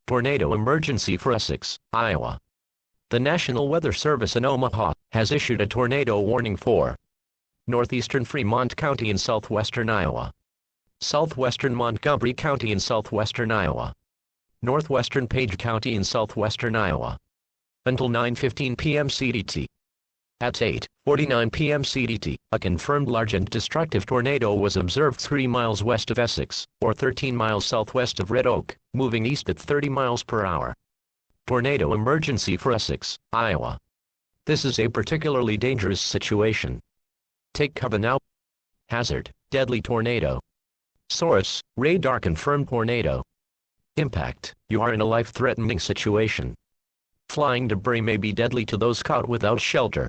Tornado emergency for Essex, Iowa. The National Weather Service in Omaha has issued a tornado warning for northeastern Fremont County in southwestern Iowa, southwestern Montgomery County in southwestern Iowa, northwestern Page County in southwestern Iowa, until 9:15 p.m. CDT. At 8:49 p.m. CDT, a confirmed large and destructive tornado was observed 3 miles west of Essex, or 13 miles southwest of Red Oak, moving east at 30 miles per hour. Tornado emergency for Essex, Iowa. This is a particularly dangerous situation. Take cover now. Hazard: deadly tornado. Source: radar confirmed tornado. Impact: you are in a life-threatening situation. Flying debris may be deadly to those caught without shelter.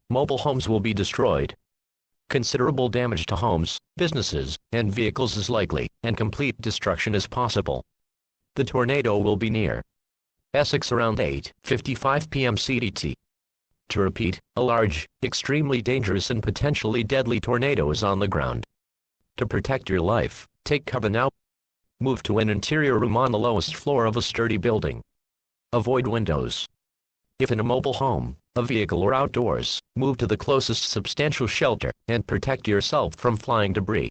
Mobile homes will be destroyed. Considerable damage to homes, businesses, and vehicles is likely, and complete destruction is possible. The tornado will be near Essex around 8:55 p.m. CDT. To repeat, a large, extremely dangerous and potentially deadly tornado is on the ground. To protect your life, take cover now. Move to an interior room on the lowest floor of a sturdy building. Avoid windows. If in a mobile home, a vehicle or outdoors, move to the closest substantial shelter, and protect yourself from flying debris.